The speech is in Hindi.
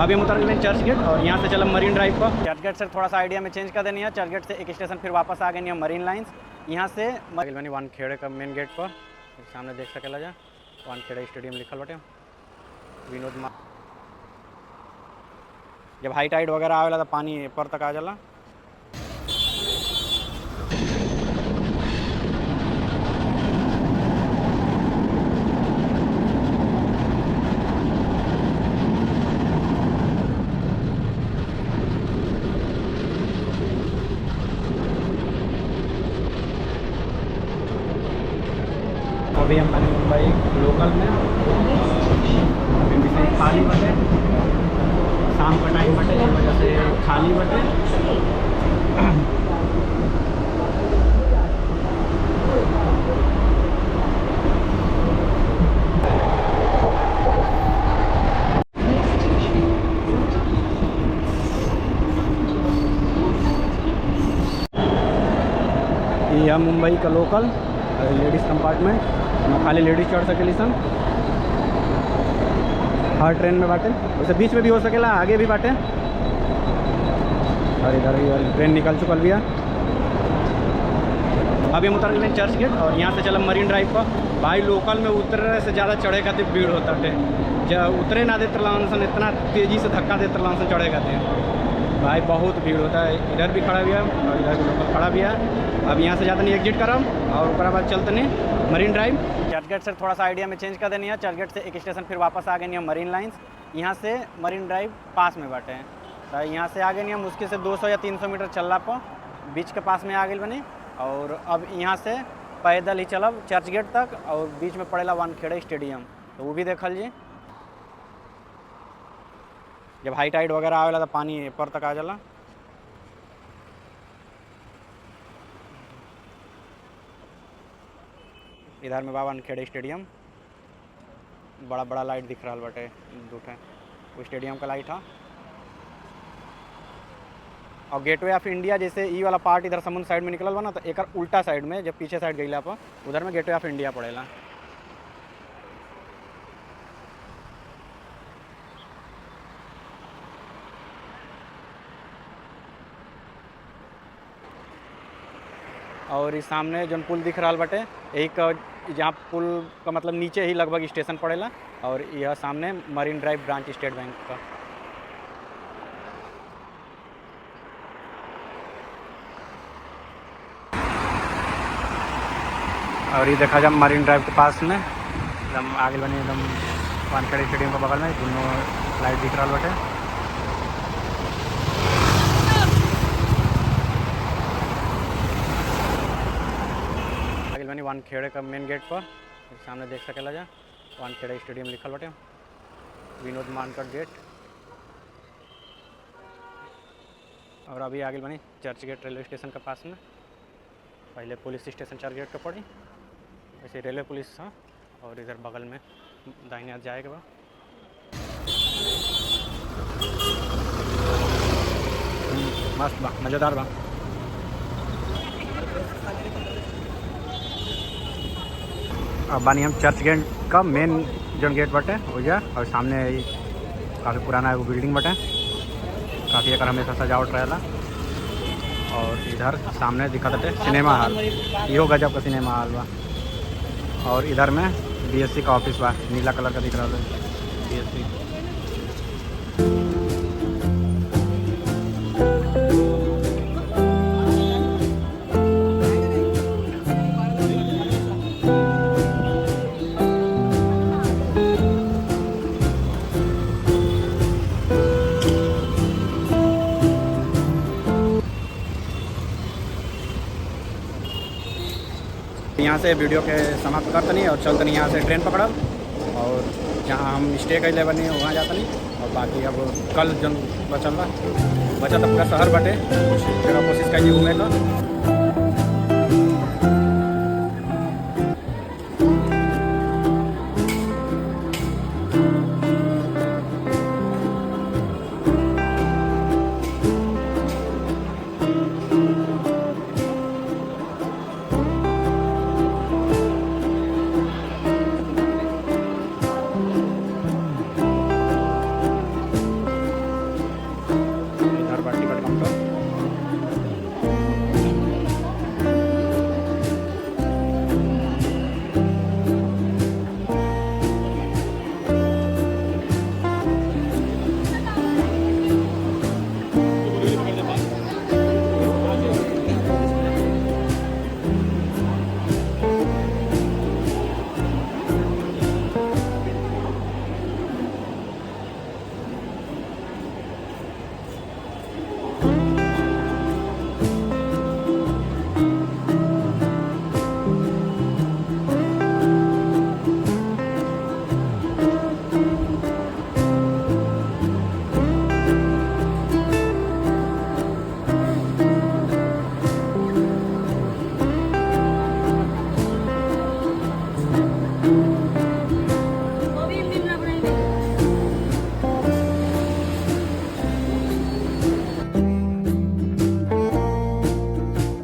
अभी हम उतर गए चर्च गेट और यहाँ से चला मरीन ड्राइव पर। चर्च गेट से थोड़ा सा आइडिया में चेंज कर देनी है। चर्च गेट से एक स्टेशन फिर वापस आ गए नहीं मरीन लाइन्स। यहाँ से वानखेड़े का मेन गेट पर सामने देख सकेला जा वानखेड़े स्टेडियम लिखल बाटे। विनोद जब हाई टाइड वगैरह आवेला तो पानी पर तक आ जाला। अभी हम मुंबई लोकल में अभी से खाली बटे, शाम का टाइम बटे, इस वजह से खाली बटे। यह मुंबई का लोकल लेडीज़ कंपार्टमेंट में खाली लेडीज़ चढ़ सकेली सन। हर ट्रेन में बाटे, वैसे बीच में भी हो सकेला, आगे भी बाटे। और इधर ही ट्रेन निकल चुकल भी है। अभी हम उतर गए चर्च गेट और यहाँ से चला मरीन ड्राइव पर। भाई लोकल में उतरने से ज़्यादा चढ़े खाते भीड़ होता है। जब उतरे ना देते सन, इतना तेज़ी से धक्का देते सन चढ़े खाते भाई बहुत भीड़ होता है। इधर भी खड़ा भी है और इधर भी लोकल खड़ा भी है। अब यहाँ से ज़्यादा नहीं एग्जिट करम और उसके बाद चलते नहीं मरीन ड्राइव। चर्च गेट से थोड़ा सा आइडिया में चेंज कर देनी है। चर्च गेट से एक स्टेशन फिर वापस आ गए नहीं मरीन लाइन्स। यहाँ से मरीन ड्राइव पास में बाटे हैं, तो यहाँ से आगे नहीं हम मुश्किल से 200 या 300 मीटर चलना पर बीच के पास में आ गए बनी। और अब यहाँ से पैदल ही चलब चर्च गेट तक और बीच में पड़ेला वानखेड़े स्टेडियम, तो वो भी देखल जी। जब हाई टाइड वगैरह आवेला तो पानी पर तक आ जाला। इधर में वानखेड़े स्टेडियम बड़ा बड़ा लाइट दिख रहा बटे, दूठे वो स्टेडियम का लाइट है। और गेटवे ऑफ इंडिया जैसे ई वाला पार्ट इधर समुद्र साइड में निकलल बा ना, तो एक उल्टा साइड में जब पीछे साइड गईला पर उधर में गेटवे ऑफ इंडिया पड़ेला। और इस सामने जौन पुल दिख रहा बटे एक, जहाँ पुल का मतलब नीचे ही लगभग स्टेशन पड़ेला। और यह सामने marine drive branch state bank का। और ये देखा जाए मरीन ड्राइव के पास में एकदम आगे बने एकदम वानखेड़े स्टेडियम के बगल में दोनों लाइट दिख रहा बटे। वानखेड़े का मेन गेट पर सामने देख सकेला जा वानखेड़े स्टेडियम लिखल बटे। विनोद मानकर गेट। और अभी आगे बनी चर्च गेट रेलवे स्टेशन के पास में। पहले पुलिस स्टेशन चर्च गेट का पड़ी, वैसे रेलवे पुलिस था। और इधर बगल में दाहिने हाथ जाएगा बा। मस्त बा, मज़ेदार बा। अब बानी हम चर्च गेट का मेन जो गेट बटे हो गया। और सामने काफ़ी पुराना एगो बिल्डिंग बटे, काफ़ी एक हमेशा सजावट रहेला। और इधर सामने दिखा थे सिनेमा हॉल, इहो गजब का सिनेमा हॉल बा। और इधर में बीएससी का ऑफिस बा, नीला कलर का दिख रहा है बीएससी। यहाँ से वीडियो के समाप्त करते नहीं और चलते नहीं। यहाँ से ट्रेन पकड़ब और जहाँ हम स्टे कैले बनी वहाँ जाता नहीं। और बाकी अब कल जन बचल तो पूरा शहर बटे, कुछ जगह कोशिश करिए घूमे का।